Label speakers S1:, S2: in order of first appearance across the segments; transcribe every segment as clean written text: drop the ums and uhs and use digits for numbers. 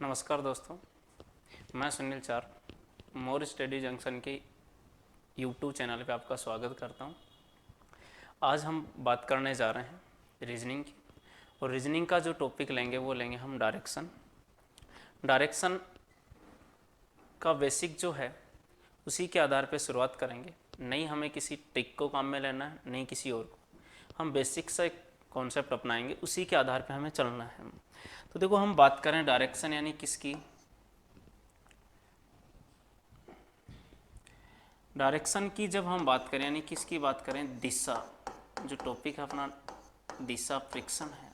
S1: नमस्कार दोस्तों, मैं सुनील चार मोर स्टडी जंक्शन के यूट्यूब चैनल पे आपका स्वागत करता हूं। आज हम बात करने जा रहे हैं रीजनिंग की, और रीजनिंग का जो टॉपिक लेंगे वो लेंगे हम डायरेक्शन। डायरेक्शन का बेसिक जो है उसी के आधार पे शुरुआत करेंगे। नहीं हमें किसी ट्रिक को काम में लेना है, नहीं किसी और को, हम बेसिक से कॉन्सेप्ट अपनाएंगे, उसी के आधार पे हमें चलना है। तो देखो, हम बात करें डायरेक्शन यानी किसकी, डायरेक्शन की जब हम बात करें यानी किसकी बात करें, दिशा। जो टॉपिक है अपना दिशा फ्रिक्शन है।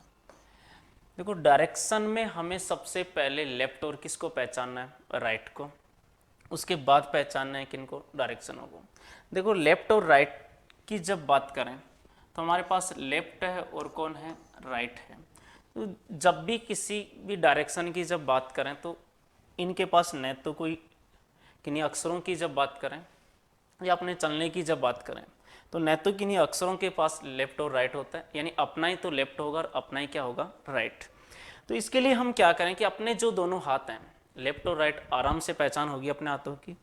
S1: देखो, डायरेक्शन में हमें सबसे पहले लेफ्ट और किसको पहचानना है, राइट को। उसके बाद पहचानना है किनको, डायरेक्शनों को। देखो, लेफ्ट और राइट की जब बात करें तो हमारे पास लेफ्ट है और कौन है, राइट है। तो जब भी किसी भी डायरेक्शन की जब बात करें तो इनके पास न तो कोई, किन्हीं अक्षरों की जब बात करें या अपने चलने की जब बात करें तो न तो किन्हीं अक्षरों के पास लेफ्ट और राइट होता है, यानी अपना ही तो लेफ्ट होगा और अपना ही क्या होगा, राइट। तो इसके लिए हम क्या करें कि अपने जो दोनों हाथ हैं, लेफ्ट और राइट, आराम से पहचान होगी अपने हाथों की।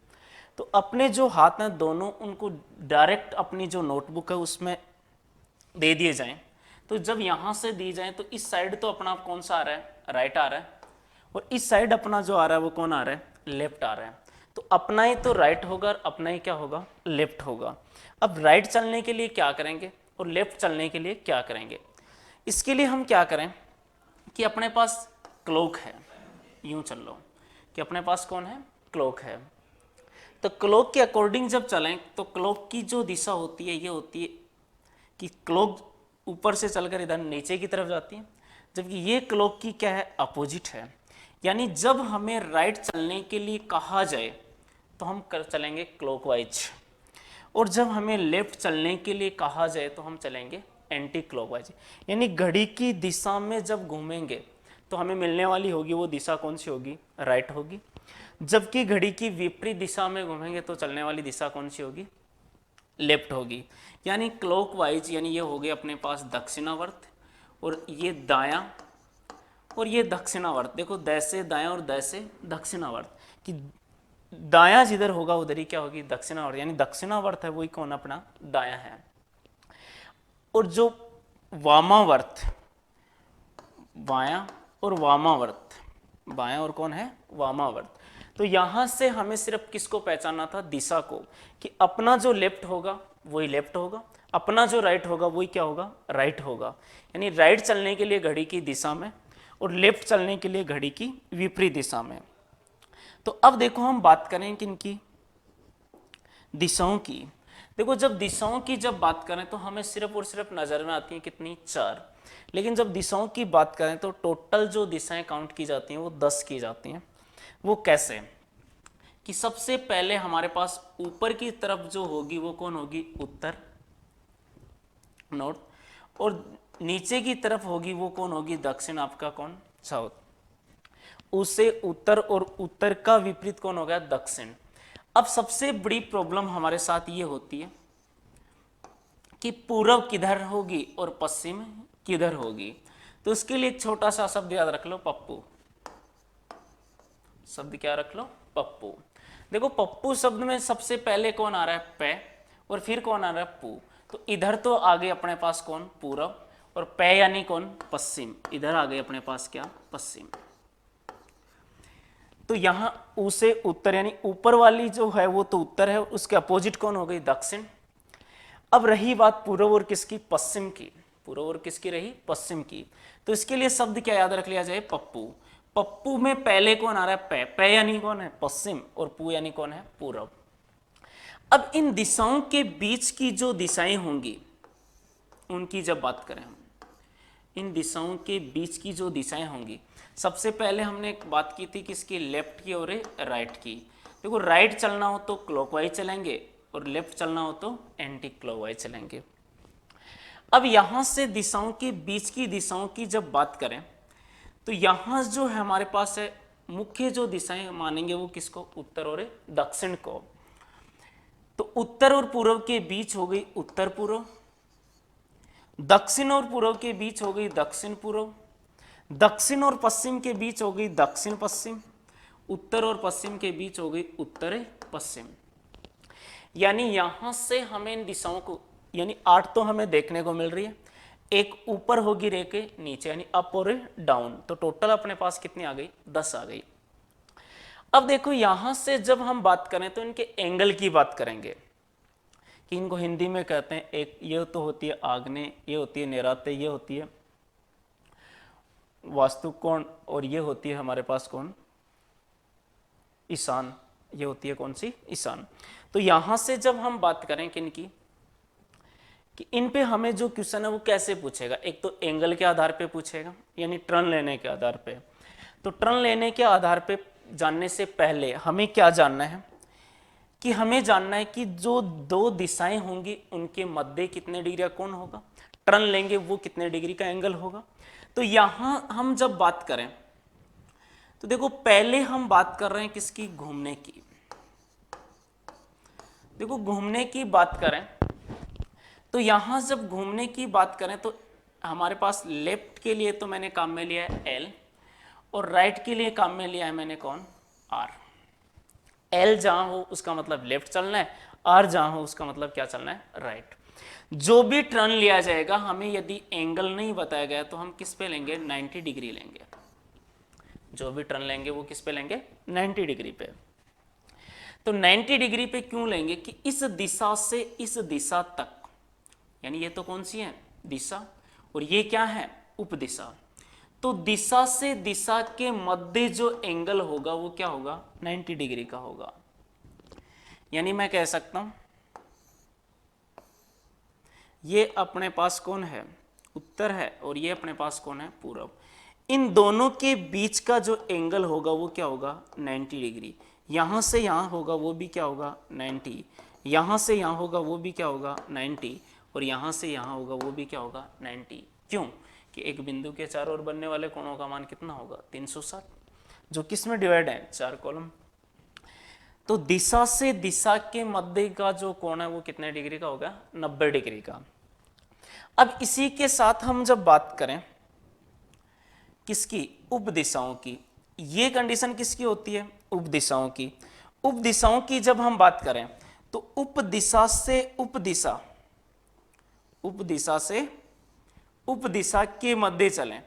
S1: तो अपने जो हाथ हैं दोनों, उनको डायरेक्ट अपनी जो नोटबुक है उसमें दे दिए जाएं। तो जब यहाँ से दी जाए तो इस साइड तो अपना कौन सा आ रहा है, राइट आ रहा है, और इस साइड अपना जो आ रहा है वो कौन आ रहा है, लेफ्ट आ रहा है। तो अपना ही तो राइट होगा और अपना ही क्या होगा, लेफ्ट होगा। अब राइट चलने के लिए क्या करेंगे और लेफ्ट चलने के लिए क्या करेंगे, इसके लिए हम क्या करें कि अपने पास क्लॉक है, यूं चल लो कि अपने पास कौन है, क्लॉक है। तो क्लॉक के अकॉर्डिंग जब चलें तो क्लॉक की जो दिशा होती है ये होती है कि क्लॉक ऊपर से चलकर इधर नीचे की तरफ जाती है, जबकि ये क्लॉक की क्या है, अपोजिट है। यानी जब हमें राइट चलने के लिए कहा जाए तो हम चलेंगे क्लॉकवाइज, और जब हमें लेफ्ट चलने के लिए कहा जाए तो हम चलेंगे एंटी क्लॉकवाइज। यानी घड़ी की दिशा में जब घूमेंगे तो हमें मिलने वाली होगी वो दिशा कौन सी होगी, राइट होगी। जबकि घड़ी की विपरीत दिशा में घूमेंगे तो चलने वाली दिशा कौन सी होगी, लेफ्ट होगी। यानी क्लॉकवाइज, यानी ये हो गए अपने पास दक्षिणावर्त, और ये दायां और ये दक्षिणावर्त। देखो, दै से दायां और दै से दक्षिणावर्त, कि दायां जिधर होगा उधर ही क्या होगी, दक्षिणावर्त। यानी दक्षिणावर्त है वही कौन, अपना दायां है। और जो वामावर्त, बायां और वामावर्त, बायां और कौन है, वामावर्त। तो यहां से हमें सिर्फ किसको पहचानना था, दिशा को, कि अपना जो लेफ्ट होगा वही लेफ्ट होगा, अपना जो राइट होगा वही क्या होगा, राइट होगा। यानी राइट चलने के लिए घड़ी की दिशा में और लेफ्ट चलने के लिए घड़ी की विपरीत दिशा में। तो अब देखो, हम बात करें किनकी, दिशाओं की। देखो, जब दिशाओं की जब बात करें तो हमें सिर्फ और सिर्फ नजर में आती हैं कितनी, 4। लेकिन जब दिशाओं की बात करें तो टोटल जो दिशाएं काउंट की जाती हैं वो 10 की जाती हैं। वो कैसे, कि सबसे पहले हमारे पास ऊपर की तरफ जो होगी वो कौन होगी, उत्तर, नॉर्थ, और नीचे की तरफ होगी वो कौन होगी, दक्षिण, आपका कौन, साउथ। उसे उत्तर, और उत्तर का विपरीत कौन हो गया, दक्षिण। अब सबसे बड़ी प्रॉब्लम हमारे साथ ये होती है कि पूरब किधर होगी और पश्चिम किधर होगी। तो उसके लिए एक छोटा सा शब्द याद रख लो, पप्पू। शब्द क्या रख लो, पप्पू। देखो, पप्पू शब्द में सबसे पहले कौन आ रहा है, पे, और फिर कौन आ रहा है, पू। तो इधर तो आगे अपने पास कौन, पूरब, और पे यानी कौन, पश्चिम। इधर आ गए अपने पास क्या, पश्चिम। तो यहां ऊ से उत्तर, यानी ऊपर वाली जो है वो तो उत्तर है, उसके अपोजिट कौन हो गई, दक्षिण। अब रही बात पूर्व और किसकी, पश्चिम की। पूर्व और किसकी रही, पश्चिम की। तो इसके लिए शब्द क्या याद रख लिया जाए, पप्पू। पप्पू में पहले कौन आ रहा है, पे। पे यानी कौन है, पश्चिम, और पू यानी कौन है, पूरब। अब इन दिशाओं के बीच की जो दिशाएं होंगी उनकी जब बात करें हम, इन दिशाओं के बीच की जो दिशाएं होंगी, सबसे पहले हमने एक बात की थी किसकी, लेफ्ट की और राइट की। देखो, राइट चलना हो तो क्लॉकवाइज चलेंगे और लेफ्ट चलना हो तो एंटी क्लॉकवाइज चलेंगे। अब यहां से दिशाओं के बीच की दिशाओं की जब बात करें तो यहां जो है हमारे पास है, मुख्य जो दिशाएं मानेंगे वो किसको, उत्तर और दक्षिण को। तो उत्तर और पूर्व के बीच हो गई उत्तर पूर्व, दक्षिण और पूर्व के बीच हो गई दक्षिण पूर्व, दक्षिण और पश्चिम के बीच हो गई दक्षिण पश्चिम, उत्तर और पश्चिम के बीच हो गई उत्तर पश्चिम। यानी यहां से हमें इन दिशाओं को, यानी 8 तो हमें देखने को मिल रही है, एक ऊपर होगी रेखे नीचे, यानी अप और डाउन, तो टोटल अपने पास कितनी आ गई, 10 आ गई। अब देखो यहां से जब हम बात करें तो इनके एंगल की बात करेंगे, कि इनको हिंदी में कहते हैं, एक ये तो होती है आग्नेय, ये होती है नैऋत्य, ये होती है वास्तु कोण, और ये होती है हमारे पास कौन, ईशान, ये होती है कौन सी, ईशान। तो यहां से जब हम बात करें किन की, कि इन पे हमें जो क्वेश्चन है वो कैसे पूछेगा, एक तो एंगल के आधार पे पूछेगा, यानी टर्न लेने के आधार पे। तो टर्न लेने के आधार पे जानने से पहले हमें क्या जानना है, कि हमें जानना है कि जो दो दिशाएं होंगी उनके मध्य कितने डिग्री का कोण होगा, टर्न लेंगे वो कितने डिग्री का एंगल होगा। तो यहां हम जब बात करें तो देखो पहले हम बात कर रहे हैं किसकी, घूमने की। देखो घूमने की बात करें तो यहां जब घूमने की बात करें तो हमारे पास लेफ्ट के लिए तो मैंने काम में लिया है एल, और राइट के लिए काम में लिया है मैंने कौन, आर। एल जहां हो उसका मतलब लेफ्ट चलना है, आर जहां हो उसका मतलब क्या चलना है, राइट। जो भी टर्न लिया जाएगा, हमें यदि एंगल नहीं बताया गया तो हम किस पे लेंगे, 90 डिग्री लेंगे। जो भी टर्न लेंगे वो किस पे लेंगे, 90 डिग्री पे। तो 90 डिग्री पे क्यों लेंगे, कि इस दिशा से इस दिशा तक, यानी ये तो कौन सी है, दिशा, और ये क्या है, उपदिशा। तो दिशा से दिशा के मध्य जो एंगल होगा वो क्या होगा, 90 डिग्री का होगा। यानी मैं कह सकता हूं ये अपने पास कौन है, उत्तर है, और ये अपने पास कौन है, पूरब। इन दोनों के बीच का जो एंगल होगा वो क्या होगा, 90 डिग्री। यहां से यहां होगा वो भी क्या होगा, 90। यहां से यहां होगा वो भी क्या होगा, 90। और यहां से यहां होगा वो भी क्या होगा, 90। क्यों, कि एक बिंदु के चारों ओर बनने वाले कोणों का मान कितना होगा, 360, जो किस में डिवाइड है, 4 कॉलम। तो दिशा से दिशा के मध्य का जो कोण है वो कितने डिग्री का होगा, 90 डिग्री का। अब इसी के साथ हम जब बात करें किसकी, उपदिशाओं की, ये कंडीशन किसकी होती है, उपदिशाओं की। उपदिशाओं की जब हम बात करें तो उपदिशा से उपदिशा, उपदिशा से उपदिशा के मध्य चलें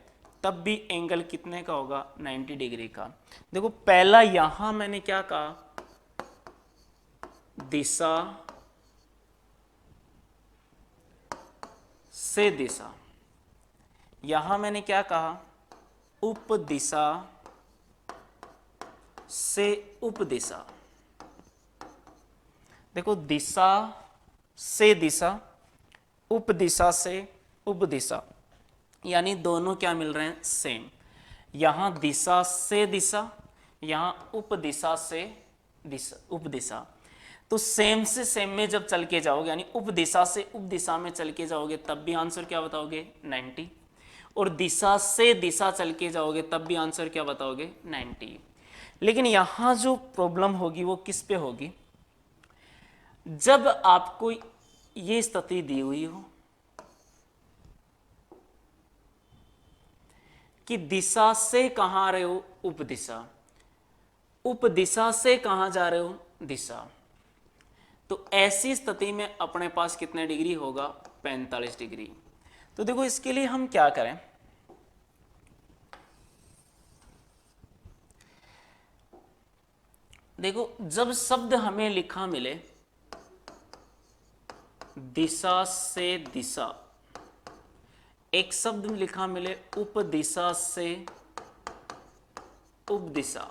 S1: तब भी एंगल कितने का होगा, 90 डिग्री का। देखो पहला यहां मैंने क्या कहा, दिशा से दिशा, यहां मैंने क्या कहा, उपदिशा से उपदिशा। देखो दिशा से दिशा, उपदिशा से उपदिशा, यानी दोनों क्या मिल रहे हैं, सेम। यहां दिशा से दिशा, यहां उपदिशा से दिशा, उपदिशा। तो सेम से सेम में जब चल के जाओगे, यानी उपदिशा से उपदिशा में चल के जाओगे तब भी आंसर क्या बताओगे, 90। और दिशा से दिशा चल के जाओगे तब भी आंसर क्या बताओगे, 90। लेकिन यहां जो प्रॉब्लम होगी वो किस पे होगी, जब आपको ये स्थिति दी हुई हो कि दिशा से कहां आ रहे हो, उपदिशा, उपदिशा से कहां जा रहे हो, दिशा। तो ऐसी स्थिति में अपने पास कितने डिग्री होगा, 45 डिग्री। तो देखो इसके लिए हम क्या करें, देखो जब शब्द हमें लिखा मिले दिशा से दिशा, एक शब्द लिखा मिले उपदिशा से उपदिशा,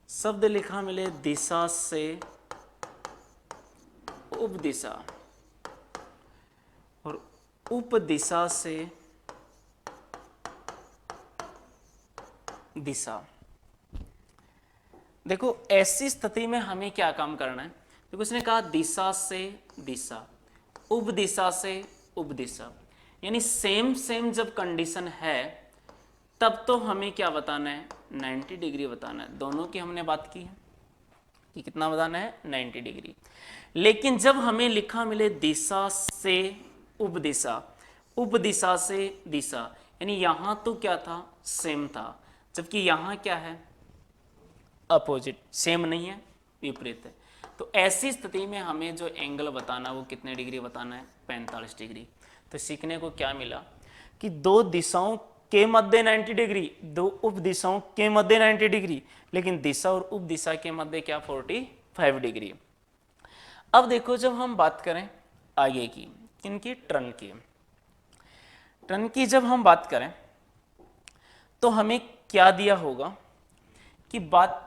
S1: शब्द लिखा मिले दिशा से उपदिशा, और उपदिशा से दिशा। देखो ऐसी स्थिति में हमें क्या काम करना है, देखो इसने कहा दिशा से दिशा, उपदिशा से उपदिशा, यानी सेम सेम जब कंडीशन है तब तो हमें क्या बताना है, 90 डिग्री बताना है। दोनों की हमने बात की है कि कितना बताना है, 90 डिग्री। लेकिन जब हमें लिखा मिले दिशा से उपदिशा, उपदिशा से दिशा, यानी यहाँ तो क्या था, सेम था, जबकि यहाँ क्या है, अपोजिट, सेम नहीं है, विपरीत है। तो ऐसी स्थिति में हमें जो एंगल बताना वो कितने डिग्री बताना है, 45 डिग्री। तो सीखने को क्या मिला कि दो दिशाओं के मध्य 90 डिग्री, दो उप दिशाओं के मध्य 90 डिग्री, लेकिन दिशा और उप दिशा के मध्य क्या 45 डिग्री। अब देखो जब हम बात करें आगे की, इनकी टर्न की, टर्न की जब हम बात करें तो हमें क्या दिया होगा कि बात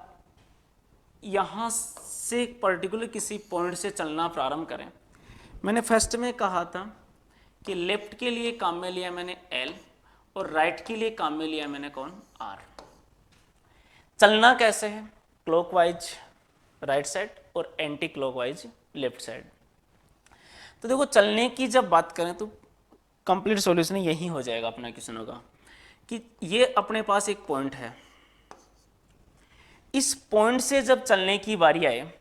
S1: यहां से पर्टिकुलर किसी पॉइंट से चलना प्रारंभ करें। मैंने फर्स्ट में कहा था कि लेफ्ट के लिए काम में लिया मैंने L और राइट के लिए काम में लिया मैंने कौन, R। चलना कैसे है, क्लॉकवाइज राइट साइड और एंटी क्लॉकवाइज लेफ्ट साइड। तो देखो चलने की जब बात करें तो कंप्लीट सॉल्यूशन यही हो जाएगा अपना क्वेश्चनों का कि ये अपने पास एक पॉइंट है, इस पॉइंट से जब चलने की बारी आए,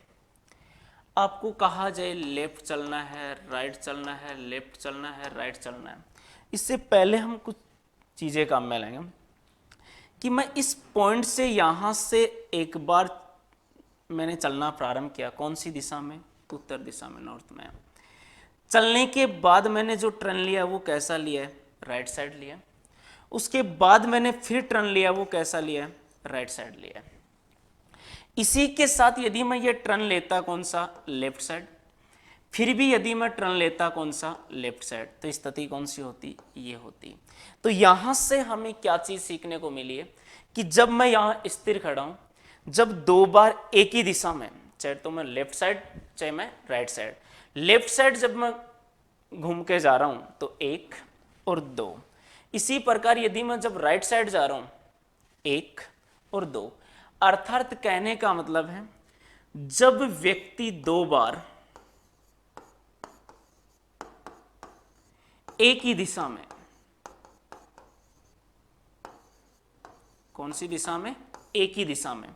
S1: आपको कहा जाए लेफ्ट चलना है, राइट चलना है, लेफ्ट चलना है, राइट चलना है, इससे पहले हम कुछ चीज़ें काम में लाएंगे कि मैं इस पॉइंट से यहाँ से एक बार मैंने चलना प्रारंभ किया, कौन सी दिशा में, उत्तर दिशा में, नॉर्थ में। चलने के बाद मैंने जो टर्न लिया वो कैसा लिया है, राइट साइड लिया। उसके बाद मैंने फिर टर्न लिया वो कैसा लिया है, राइट साइड लिया। इसी के साथ यदि मैं ये टर्न लेता कौन सा, लेफ्ट साइड, फिर भी यदि मैं टर्न लेता कौन सा, लेफ्ट साइड, तो स्थिति कौन सी होती, ये होती। तो यहां से हमें क्या चीज सीखने को मिली है कि जब मैं यहां स्थिर खड़ा हूं, जब दो बार एक ही दिशा में, चाहे तो मैं लेफ्ट साइड चाहे मैं राइट साइड, लेफ्ट साइड जब मैं घूम के जा रहा हूं तो 1 और 2, इसी प्रकार यदि मैं जब राइट साइड जा रहा हूं 1 और 2, अर्थात कहने का मतलब है जब व्यक्ति दो बार एक ही दिशा में, कौन सी दिशा में, एक ही दिशा में,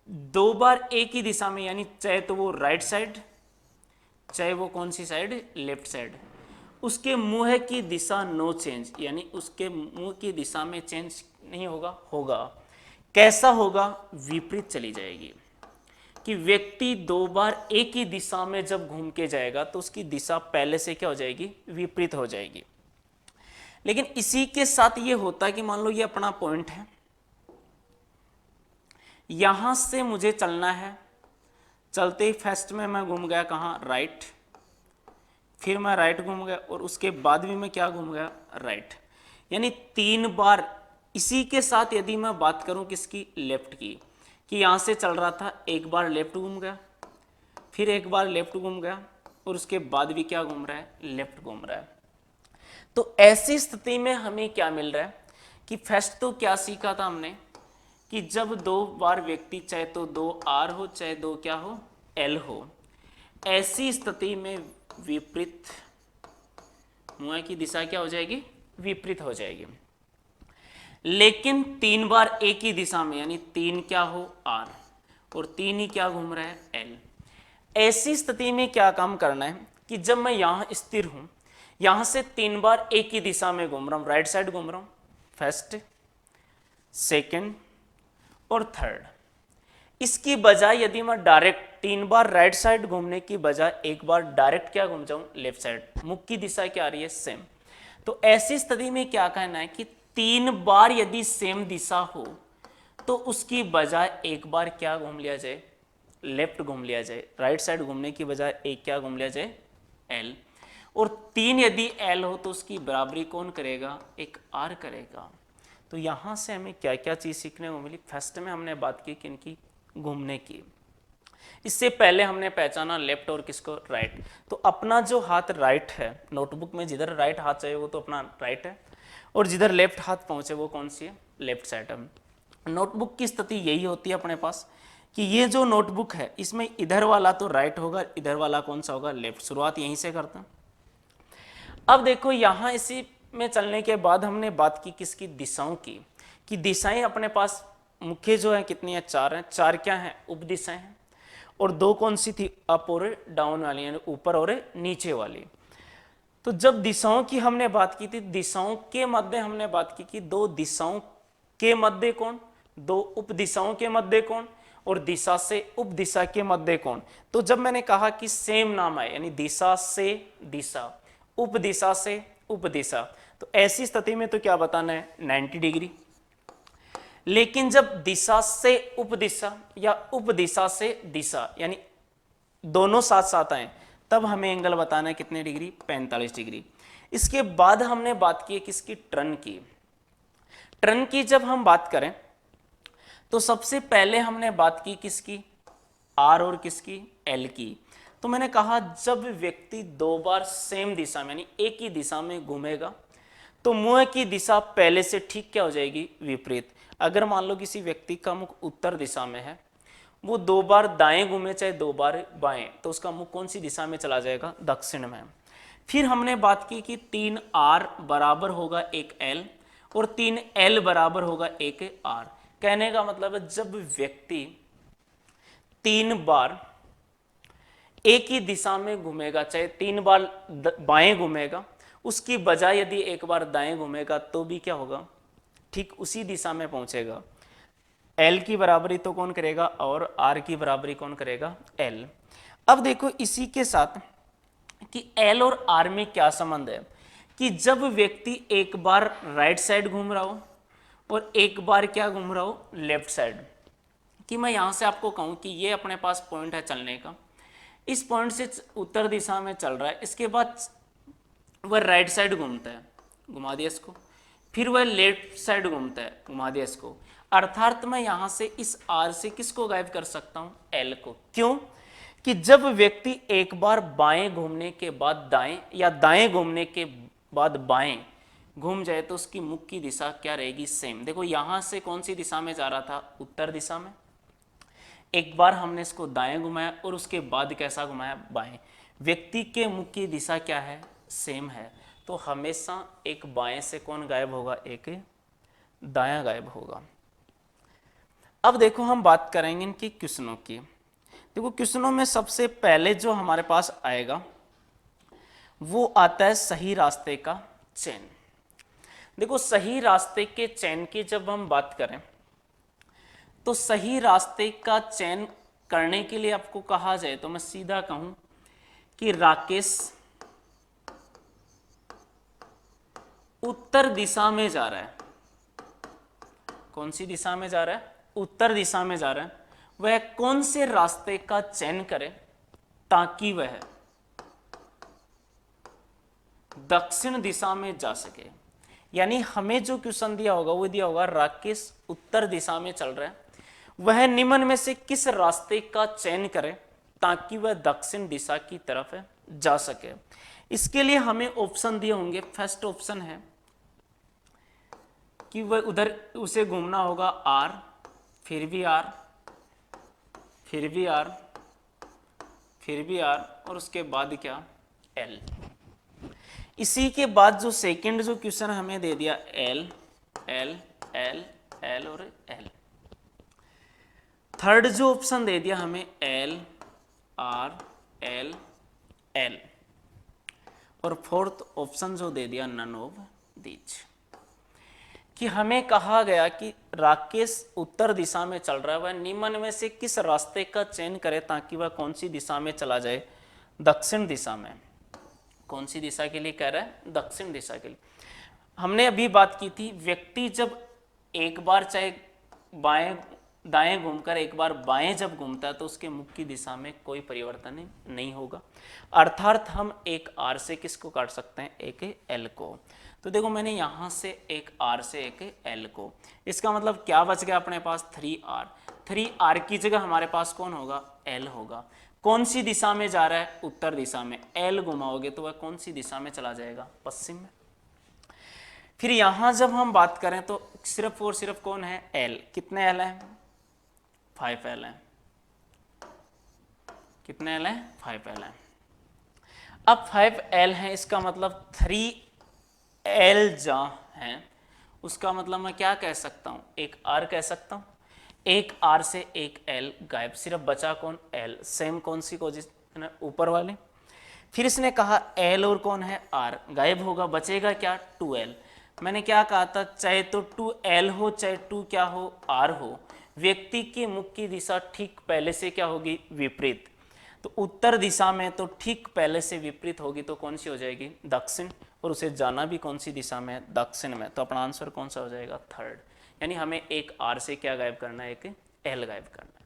S1: दो बार एक ही दिशा में, यानी चाहे तो वो राइट साइड चाहे वो कौन सी साइड, लेफ्ट साइड, उसके मुंह की दिशा नो चेंज, यानी उसके मुंह की दिशा में चेंज नहीं होगा, होगा कैसा होगा, विपरीत चली जाएगी। कि व्यक्ति दो बार एक ही दिशा में जब घूम के जाएगा तो उसकी दिशा पहले से क्या हो जाएगी, विपरीत हो जाएगी। लेकिन इसी के साथ ये होता है कि मान लो ये अपना पॉइंट है, यहां से मुझे चलना है, चलते ही फर्स्ट में मैं घूम गया कहाँ, राइट, फिर मैं राइट घूम गया और उसके बाद भी मैं क्या घूम गया, राइट, यानी 3 बार। इसी के साथ यदि मैं बात करूं किसकी, लेफ्ट की, कि यहां से चल रहा था, एक बार लेफ्ट घूम गया, फिर एक बार लेफ्ट घूम गया और उसके बाद भी क्या घूम रहा है, लेफ्ट घूम रहा है। तो ऐसी स्थिति में हमें क्या मिल रहा है कि फर्स्ट तो क्या सीखा था हमने कि जब दो बार व्यक्ति, चाहे तो 2 R हो चाहे 2 क्या हो, L हो, ऐसी स्थिति में विपरीत मुंह की दिशा क्या हो जाएगी, विपरीत हो जाएगी। लेकिन 3 बार एक ही दिशा में, यानी 3 क्या हो, R और 3 ही क्या घूम रहा है, L, ऐसी स्थिति में क्या काम करना है कि जब मैं यहां स्थिर हूं, यहां से 3 बार एक ही दिशा में घूम रहा हूं, राइट साइड घूम रहा हूं, फर्स्ट, सेकंड और थर्ड, इसकी बजाय यदि मैं डायरेक्ट 3 बार राइट साइड घूमने की बजाय एक बार डायरेक्ट क्या घूम जाऊं, लेफ्ट साइड, मुख की दिशा क्या आ रही है, सेम। तो ऐसी स्थिति में क्या कहना है कि 3 बार यदि सेम दिशा हो तो उसकी बजाय एक बार क्या घूम लिया जाए, लेफ्ट घूम लिया जाए, राइट साइड घूमने की बजाय एक क्या घूम लिया जाए, L, और 3 यदि L हो तो उसकी बराबरी कौन करेगा, एक R करेगा। तो यहां से हमें क्या क्या चीज सीखने को मिली। फर्स्ट में हमने बात की किनकी, घूमने की। इससे पहले हमने पहचाना लेफ्ट और किसको, राइट। तो अपना जो हाथ राइट है, नोटबुक में जिधर राइट हाथ चाहिए वो तो अपना राइट है, और जिधर लेफ्ट हाथ पहुंचे वो कौन सी है, लेफ्ट साइड है। नोटबुक की स्थिति यही होती है अपने पास कि ये जो नोटबुक है इसमें इधर वाला तो राइट होगा, इधर वाला कौन सा होगा, लेफ्ट। शुरुआत यहीं से करते हैं। अब देखो यहां इसी में चलने के बाद हमने बात की किसकी, दिशाओं की, कि दिशाएं अपने पास मुख्य जो है कितनी है, 4 हैं। 4 क्या हैं, उपदिशाएं हैं, और 2 कौन सी थी, अप और डाउन वाली, यानी ऊपर और नीचे वाली। तो जब दिशाओं की हमने बात की थी, दिशाओं के मध्य हमने बात की कि दो दिशाओं के मध्य कोण, दो उप दिशाओं के मध्य कोण और दिशा से उप दिशा के मध्य कोण। तो जब मैंने कहा कि सेम नाम है, यानी दिशा से दिशा, उप दिशा से उप दिशा, तो ऐसी स्थिति में तो क्या बताना है, 90 डिग्री। लेकिन जब दिशा से उप दिशा या उप दिशा से दिशा, यानी दोनों साथ साथ आए, तब हमें एंगल बताना है कितने डिग्री, 45 डिग्री। इसके बाद हमने बात की किसकी, टर्न की। टर्न की जब हम बात करें तो सबसे पहले हमने बात की किसकी, आर और किसकी, एल की। तो मैंने कहा जब व्यक्ति दो बार सेम दिशा में, यानी एक ही दिशा में घूमेगा, तो मुंह की दिशा पहले से ठीक क्या हो जाएगी, विपरीत। अगर मान लो किसी व्यक्ति का मुख उत्तर दिशा में है, वो दो बार दाएं घूमे चाहे दो बार बाएं, तो उसका मुख कौन सी दिशा में चला जाएगा, दक्षिण में। फिर हमने बात की कि 3R बराबर होगा 1L और 3L बराबर होगा 1R। कहने का मतलब है जब व्यक्ति 3 बार एक ही दिशा में घूमेगा, चाहे 3 बार बाएं घूमेगा, उसकी बजाय यदि एक बार दाएं घूमेगा तो भी क्या होगा, ठीक उसी दिशा में पहुंचेगा। L की बराबरी तो कौन करेगा, और R की बराबरी कौन करेगा, L। अब देखो इसी के साथ कि L और R में क्या संबंध है, कि जब व्यक्ति एक बार राइट साइड घूम रहा हो और एक बार क्या घूम रहा हो, लेफ्ट साइड, कि मैं यहां से आपको कहूं कि ये अपने पास पॉइंट है चलने का, इस पॉइंट से उत्तर दिशा में चल रहा है, इसके बाद वह राइट साइड घूमता है, घुमा दिया इसको, फिर वह लेफ्ट साइड घूमता है, घुमा दिया इसको, अर्थात मैं यहां से इस आर से किसको गायब कर सकता हूं, एल को। क्यों, कि जब व्यक्ति एक बार बाएं घूमने के बाद दाएं या दाएं घूमने के बाद बाएं घूम जाए तो उसकी मुख की दिशा क्या रहेगी, सेम। देखो यहां से कौन सी दिशा में जा रहा था, उत्तर दिशा में, एक बार हमने इसको दाएं घुमाया और उसके बाद कैसा घुमाया, बाएं। व्यक्ति के मुख की दिशा क्या है, सेम है, तो हमेशा एक बाएं से कौन गायब होगा, एक दायां गायब होगा। अब देखो हम बात करेंगे इनकी क्वेश्चनों की। देखो क्वेश्चनों में सबसे पहले जो हमारे पास आएगा वो आता है सही रास्ते का चयन। देखो सही रास्ते के चयन की जब हम बात करें तो सही रास्ते का चयन करने के लिए आपको कहा जाए तो मैं सीधा कहूं कि राकेश उत्तर दिशा में जा रहा है। कौन सी दिशा में जा रहा है, उत्तर दिशा में जा रहा है। वह कौन से रास्ते का चयन करे ताकि वह दक्षिण दिशा में जा सके। यानी हमें जो क्वेश्चन दिया होगा वो दिया होगा राकेश उत्तर दिशा में चल रहा है, वह निम्न में से किस रास्ते का चयन करे ताकि वह दक्षिण दिशा की तरफ जा सके। इसके लिए हमें ऑप्शन दिए होंगे। फर्स्ट ऑप्शन है कि वह उधर उसे घूमना होगा R, फिर भी R, फिर भी R, फिर भी R और उसके बाद क्या, L। इसी के बाद जो सेकंड जो क्वेश्चन हमें दे दिया L, L, L, L और L। थर्ड जो ऑप्शन दे दिया हमें L, R, L, L और फोर्थ ऑप्शन जो दे दिया नन ऑफ दीज। कि हमें कहा गया कि राकेश उत्तर दिशा में चल रहा है, वह निम्न में से किस रास्ते का चयन करे ताकि वह कौन सी दिशा में चला जाए, दक्षिण दिशा में। कौन सी दिशा के लिए कह रहा है, दक्षिण दिशा के लिए। हमने अभी बात की थी व्यक्ति जब एक बार चाहे बाएं दाएं घूमकर एक बार बाएं जब घूमता है तो उसके मुख की दिशा में कोई परिवर्तन नहीं होगा, अर्थात हम एक R से किसको काट सकते हैं, एक L को। तो देखो मैंने यहां से एक R से एक L को, इसका मतलब क्या बच गया अपने पास, 3R। 3R की जगह हमारे पास कौन होगा, L होगा। कौन सी दिशा में जा रहा है, उत्तर दिशा में। L घुमाओगे तो वह कौन सी दिशा में चला जाएगा, पश्चिम में। फिर यहां जब हम बात करें तो सिर्फ और सिर्फ कौन है, L। कितने L है, 5L है। कितने L है, 5L है। अब 5L है, इसका मतलब 3L जहां है उसका मतलब मैं क्या कह सकता हूं, एक R कह सकता हूं। एक R से एक L गायब, सिर्फ बचा कौन, L। सेम कौन सी पोजीशन, ऊपर वाले। फिर इसने कहा एल और कौन है आर, गायब होगा, बचेगा क्या 2l। मैंने क्या कहा था, चाहे तो 2l हो चाहे 2 क्या हो r हो, व्यक्ति के मुख की दिशा ठीक पहले से क्या होगी, विपरीत। तो उत्तर दिशा में तो ठीक पहले से विपरीत होगी, तो कौन सी हो जाएगी, दक्षिण, और उसे जाना भी कौन सी दिशा में, दक्षिण में। तो अपना आंसर कौन सा हो जाएगा, थर्ड। यानी हमें एक आर से क्या गायब करना है, एक एल गायब करना है।